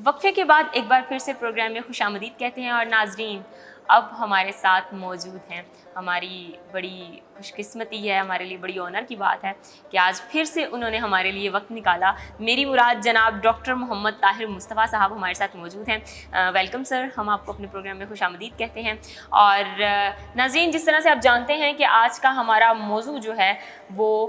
وقفے کے بعد ایک بار پھر سے پروگرام میں خوش آمدید کہتے ہیں، اور ناظرین اب ہمارے ساتھ موجود ہیں، ہماری بڑی خوش قسمتی ہے، ہمارے لیے بڑی آنر کی بات ہے کہ آج پھر سے انہوں نے ہمارے لیے وقت نکالا۔ میری مراد جناب ڈاکٹر محمد طاہر مصطفیٰ صاحب ہمارے ساتھ موجود ہیں۔ ویلکم سر، ہم آپ کو اپنے پروگرام میں خوش آمدید کہتے ہیں۔ اور ناظرین، جس طرح سے آپ جانتے ہیں کہ آج کا ہمارا موضوع جو ہے وہ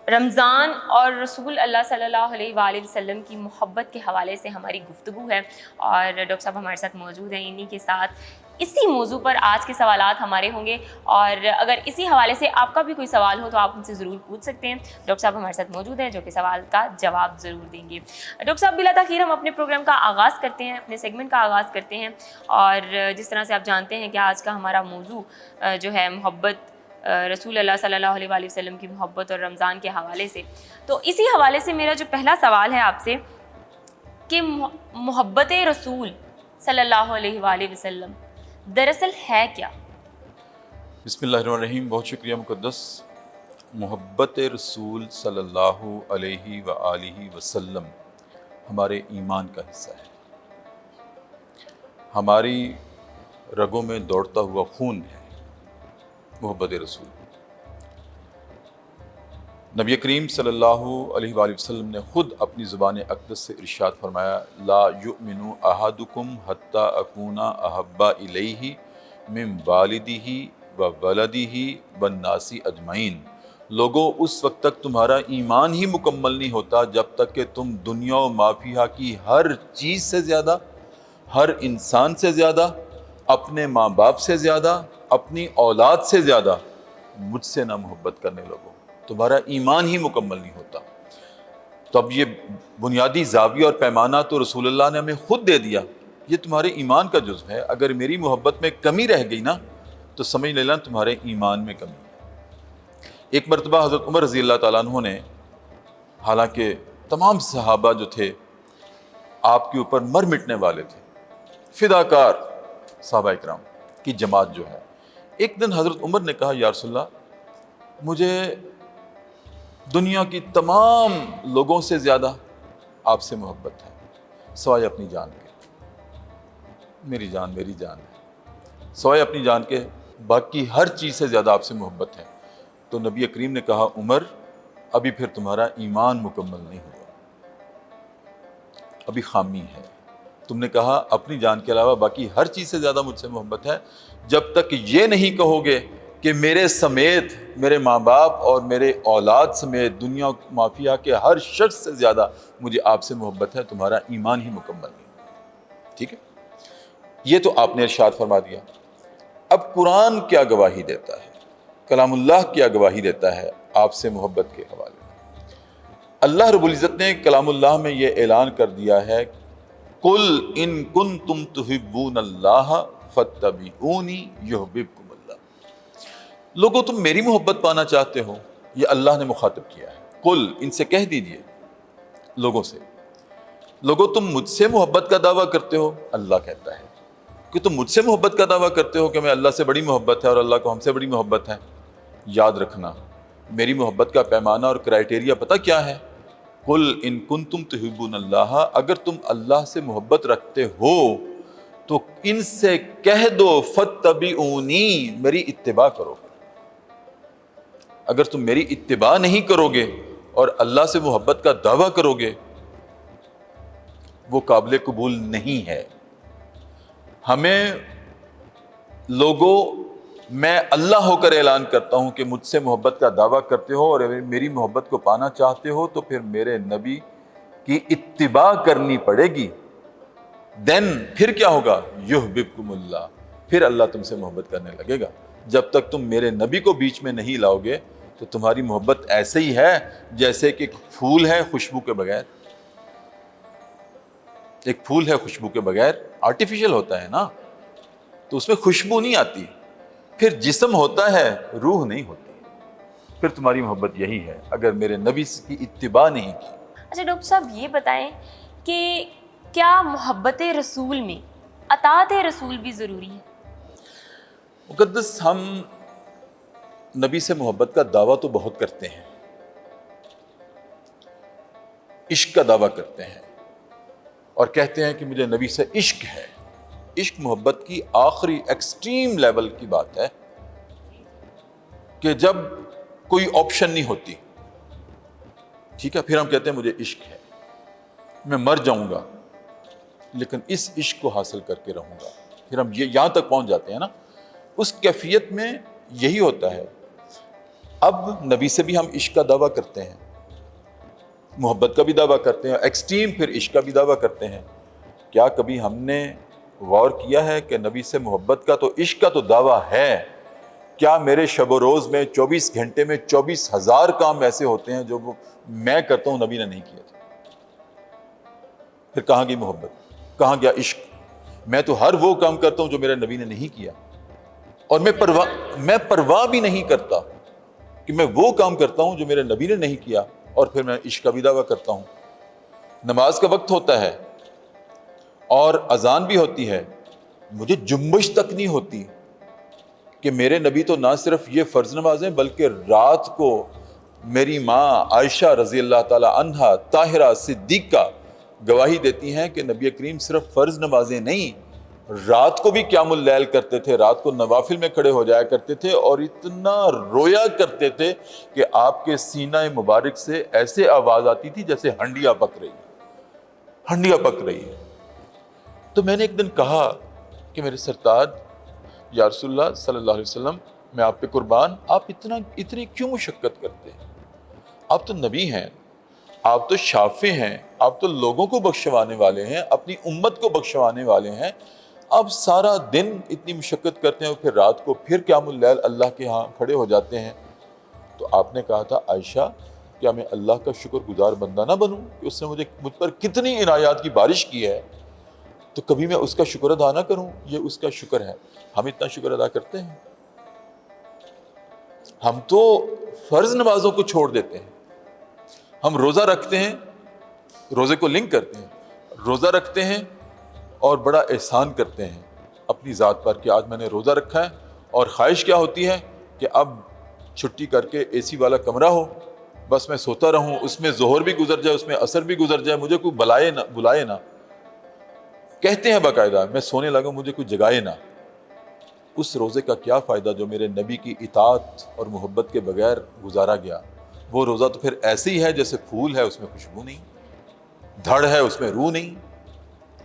رمضان اور رسول اللہ صلی اللہ علیہ وآلہ وسلم کی محبت کے حوالے سے ہماری گفتگو ہے، اور ڈاکٹر صاحب ہمارے ساتھ موجود ہیں۔ انہی کے ساتھ اسی موضوع پر آج کے سوالات ہمارے ہوں گے، اور اگر اسی حوالے سے آپ کا بھی کوئی سوال ہو تو آپ ان سے ضرور پوچھ سکتے ہیں۔ ڈاکٹر صاحب ہمارے ساتھ موجود ہیں جو کہ سوال کا جواب ضرور دیں گے۔ ڈاکٹر صاحب، بلا تاخیر ہم اپنے پروگرام کا آغاز کرتے ہیں، اپنے سیگمنٹ کا آغاز کرتے ہیں، اور جس طرح سے آپ جانتے ہیں کہ آج کا ہمارا موضوع جو ہے محبت، رسول اللہ صلی اللہ علیہ وآلہ وسلم کی محبت اور رمضان کے حوالے سے، تو اسی حوالے سے میرا جو پہلا سوال ہے آپ سے کہ محبت رسول صلی اللہ علیہ وآلہ وسلم دراصل ہے کیا؟ بسم اللہ الرحمن الرحیم۔ بہت شکریہ مقدس۔ محبت رسول صلی اللہ علیہ وآلہ وسلم ہمارے ایمان کا حصہ ہے، ہماری رگوں میں دوڑتا ہوا خون ہے محبت رسول۔ نبی کریم صلی اللہ علیہ وآلہ وسلم نے خود اپنی زبان اقدس سے ارشاد فرمایا، لا یؤمن احدکم حتی اکون احب الیہ من والدہ وولدہ والناس اجمعین۔ لوگوں، اس وقت تک تمہارا ایمان ہی مکمل نہیں ہوتا جب تک کہ تم دنیا و ما فیہا کی ہر چیز سے زیادہ، ہر انسان سے زیادہ، اپنے ماں باپ سے زیادہ، اپنی اولاد سے زیادہ مجھ سے نہ محبت کرنے لگو، تمہارا ایمان ہی مکمل نہیں ہوتا۔ تو اب یہ بنیادی زاویہ اور پیمانہ تو رسول اللہ نے ہمیں خود دے دیا، یہ تمہارے ایمان کا جزو ہے۔ اگر میری محبت میں کمی رہ گئی نا تو سمجھ لینا تمہارے ایمان میں کمی ہے۔ ایک مرتبہ حضرت عمر رضی اللہ تعالیٰ عنہ نے، حالانکہ تمام صحابہ جو تھے آپ کے اوپر مر مٹنے والے تھے، فداکار صحابہ اکرام کی جماعت جو ہے، ایک دن حضرت عمر نے کہا، یا رسول اللہ، مجھے دنیا کی تمام لوگوں سے زیادہ آپ سے محبت ہے سوائے اپنی جان کے۔ میری جان ہے، سوائے اپنی جان کے باقی ہر چیز سے زیادہ آپ سے محبت ہے۔ تو نبی کریم نے کہا، عمر، ابھی پھر تمہارا ایمان مکمل نہیں ہوا، ابھی خامی ہے۔ تم نے کہا اپنی جان کے علاوہ باقی ہر چیز سے زیادہ مجھ سے محبت ہے، جب تک یہ نہیں کہو گے کہ میرے سمیت، میرے ماں باپ اور میرے اولاد سمیت دنیا مافیا کے ہر شخص سے زیادہ مجھے آپ سے محبت ہے، تمہارا ایمان ہی مکمل نہیں۔ ٹھیک ہے، یہ تو آپ نے ارشاد فرما دیا۔ اب قرآن کیا گواہی دیتا ہے، کلام اللہ کیا گواہی دیتا ہے آپ سے محبت کے حوالے میں؟ اللہ رب العزت نے کلام اللہ میں یہ اعلان کر دیا ہے، قل ان کنتم تحبون اللہ فاتبعونی یحببکم اللہ۔ لوگوں، تم میری محبت پانا چاہتے ہو، یہ اللہ نے مخاطب کیا ہے۔ قل، ان سے کہہ دیجئے لوگوں سے، لوگوں تم مجھ سے محبت کا دعویٰ کرتے ہو، اللہ کہتا ہے کہ تم مجھ سے محبت کا دعویٰ کرتے ہو کہ میں اللہ سے بڑی محبت ہے اور اللہ کو ہم سے بڑی محبت ہے۔ یاد رکھنا، میری محبت کا پیمانہ اور کرائیٹیریا پتہ کیا ہے؟ قل ان کنتم تحبون اللہ، اگر تم اللہ سے محبت رکھتے ہو تو ان سے کہہ دو فاتبعونی، میری اتباع کرو۔ اگر تم میری اتباع نہیں کرو گے اور اللہ سے محبت کا دعویٰ کرو گے، وہ قابل قبول نہیں ہے۔ ہمیں لوگوں، میں اللہ ہو کر اعلان کرتا ہوں کہ مجھ سے محبت کا دعویٰ کرتے ہو اور میری محبت کو پانا چاہتے ہو تو پھر میرے نبی کی اتباع کرنی پڑے گی۔ دین پھر کیا ہوگا؟ یحببکم اللہ، پھر اللہ تم سے محبت کرنے لگے گا۔ جب تک تم میرے نبی کو بیچ میں نہیں لاؤ گے تو تمہاری محبت ایسے ہی ہے جیسے کہ ایک پھول ہے خوشبو کے بغیر۔ ایک پھول ہے خوشبو کے بغیر، آرٹیفیشل ہوتا ہے نا، تو اس میں خوشبو نہیں آتی۔ پھر جسم ہوتا ہے، روح نہیں ہوتی۔ پھر تمہاری محبت یہی ہے اگر میرے نبی کی اتباع نہیں کی۔ اچھا ڈاکٹر صاحب، یہ بتائیں کہ کیا محبت رسول میں اطاعت رسول بھی ضروری ہے؟ مقدس، ہم نبی سے محبت کا دعویٰ تو بہت کرتے ہیں، عشق کا دعویٰ کرتے ہیں، اور کہتے ہیں کہ مجھے نبی سے عشق ہے. عشق محبت کی آخری ایکسٹریم لیول کی بات ہے کہ جب کوئی آپشن نہیں ہوتی. ٹھیک ہے, پھر ہم کہتے ہیں مجھے عشق ہے, میں مر جاؤں گا لیکن اس عشق کو حاصل کر کے رہوں گا. پھر ہم یہاں تک پہنچ جاتے ہیں نا. اس کیفیت میں یہی ہوتا ہے. اب نبی سے بھی ہم عشق کا دعویٰ کرتے ہیں, محبت کا بھی دعویٰ کرتے ہیں, ایکسٹریم پھر عشق کا بھی دعویٰ کرتے ہیں. کیا کبھی ہم نے غور کیا ہے کہ نبی سے محبت کا تو عشق کا تو دعویٰ ہے, کیا میرے شب و روز میں 24 گھنٹے میں 24,000 کام ایسے ہوتے ہیں جو میں کرتا ہوں نبی نے نہیں کیا تھا؟ پھر کہاں گئی محبت, کہاں گیا عشق؟ میں تو ہر وہ کام کرتا ہوں جو میرے نبی نے نہیں کیا, اور میں پرواہ بھی نہیں کرتا کہ میں وہ کام کرتا ہوں جو میرے نبی نے نہیں کیا, اور پھر میں عشق کا بھی دعویٰ کرتا ہوں. نماز کا وقت ہوتا ہے اور اذان بھی ہوتی ہے, مجھے جنبش تک نہیں ہوتی کہ میرے نبی تو نہ صرف یہ فرض نمازیں بلکہ رات کو میری ماں عائشہ رضی اللہ تعالی عنہا طاہرہ صدیقہ گواہی دیتی ہیں کہ نبی کریم صرف فرض نمازیں نہیں, رات کو بھی قیام اللیل کرتے تھے, رات کو نوافل میں کھڑے ہو جایا کرتے تھے, اور اتنا رویا کرتے تھے کہ آپ کے سینہ مبارک سے ایسے آواز آتی تھی جیسے ہنڈیا پک رہی ہے. تو میں نے ایک دن کہا کہ میرے سرتاج یا رسول اللہ صلی اللہ علیہ وسلم, میں آپ پہ قربان, آپ اتنی کیوں مشقت کرتے ہیں؟ آپ تو نبی ہیں, آپ تو شافع ہیں, آپ تو لوگوں کو بخشوانے والے ہیں, اپنی امت کو بخشوانے والے ہیں. اب سارا دن اتنی مشقت کرتے ہیں اور پھر رات کو پھر قیام اللیل اللہ کے ہاں کھڑے ہو جاتے ہیں. تو آپ نے کہا تھا عائشہ, کیا میں اللہ کا شکر گزار بندہ نہ بنوں کہ اس نے مجھ پر کتنی عنایات کی بارش کی ہے, تو کبھی میں اس کا شکر ادا نہ کروں؟ یہ اس کا شکر ہے. ہم اتنا شکر ادا کرتے ہیں؟ ہم تو فرض نمازوں کو چھوڑ دیتے ہیں. ہم روزہ رکھتے ہیں, روزے کو لنک کرتے ہیں, روزہ رکھتے ہیں اور بڑا احسان کرتے ہیں اپنی ذات پر کہ آج میں نے روزہ رکھا ہے, اور خواہش کیا ہوتی ہے کہ اب چھٹی کر کے اے سی والا کمرہ ہو, بس میں سوتا رہوں, اس میں ظہر بھی گزر جائے, اس میں عصر بھی گزر جائے, مجھے کوئی بلائے نہ. کہتے ہیں باقاعدہ, میں سونے لگا مجھے کوئی جگائے نہ. اس روزے کا کیا فائدہ جو میرے نبی کی اطاعت اور محبت کے بغیر گزارا گیا؟ وہ روزہ تو پھر ایسے ہی ہے جیسے پھول ہے, اس میں خوشبو نہیں, دھڑ ہے اس میں روح نہیں.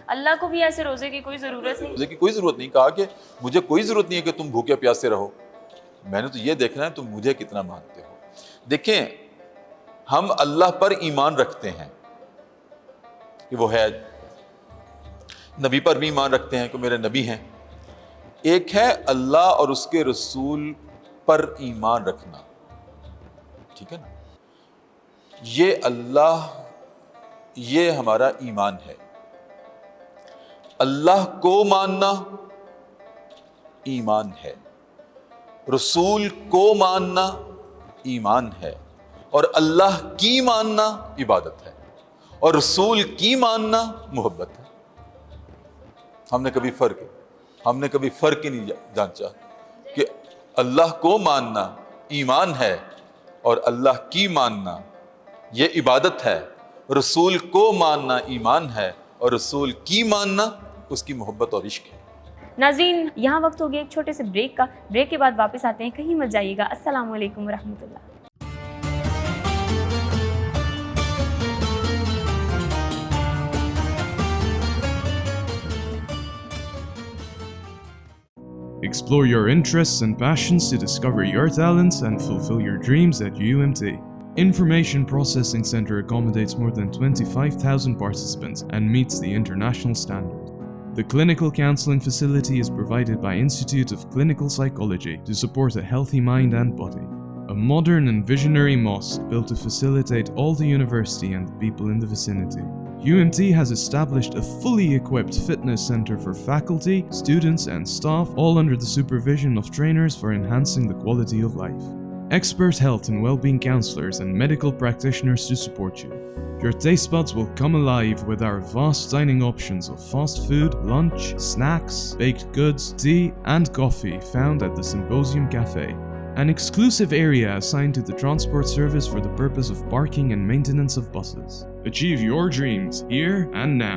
اللہ کو بھی ایسے روزے کی کوئی ضرورت نہیں. روزے کی کوئی ضرورت نہیں. کہا کہ مجھے کوئی ضرورت نہیں ہے کہ تم بھوکے پیاسے رہو, میں نے تو یہ دیکھنا ہے تم مجھے کتنا مانتے ہو. دیکھیں, ہم اللہ پر ایمان رکھتے ہیں کہ وہ ہے, نبی پر بھی ایمان رکھتے ہیں کہ میرے نبی ہیں. ایک ہے اللہ اور اس کے رسول پر ایمان رکھنا, ٹھیک ہے نا, یہ اللہ, یہ ہمارا ایمان ہے. اللہ کو ماننا ایمان ہے, رسول کو ماننا ایمان ہے, اور اللہ کی ماننا عبادت ہے, اور رسول کی ماننا محبت ہے. ہم نے کبھی فرق ہی نہیں جانچا کہ اللہ کو ماننا ایمان ہے اور اللہ کی ماننا یہ عبادت ہے, رسول کو ماننا ایمان ہے اور رسول کی ماننا اس کی محبت اور عشق ہے. ناظرین, یہاں وقت ہو گیا ایک چھوٹے سے بریک کا. بریک کے بعد واپس آتے ہیں, کہیں مت جائیے گا. السلام علیکم ورحمۃ اللہ. Explore your interests and passions to discover your talents and fulfill your dreams at UMT. Information Processing Center accommodates more than 25,000 participants and meets the international standard. The clinical counseling facility is provided by Institute of Clinical Psychology to support a healthy mind and body. A modern and visionary mosque built to facilitate all the university and the people in the vicinity. UMT has established a fully equipped fitness center for faculty, students and staff, all under the supervision of trainers for enhancing the quality of life. Expert health and well-being counselors and medical practitioners to support you. Your taste buds will come alive with our vast dining options of fast food, lunch, snacks, baked goods, tea and coffee found at the Symposium Cafe. An exclusive area assigned to the transport service for the purpose of parking and maintenance of buses. Achieve your dreams here and now.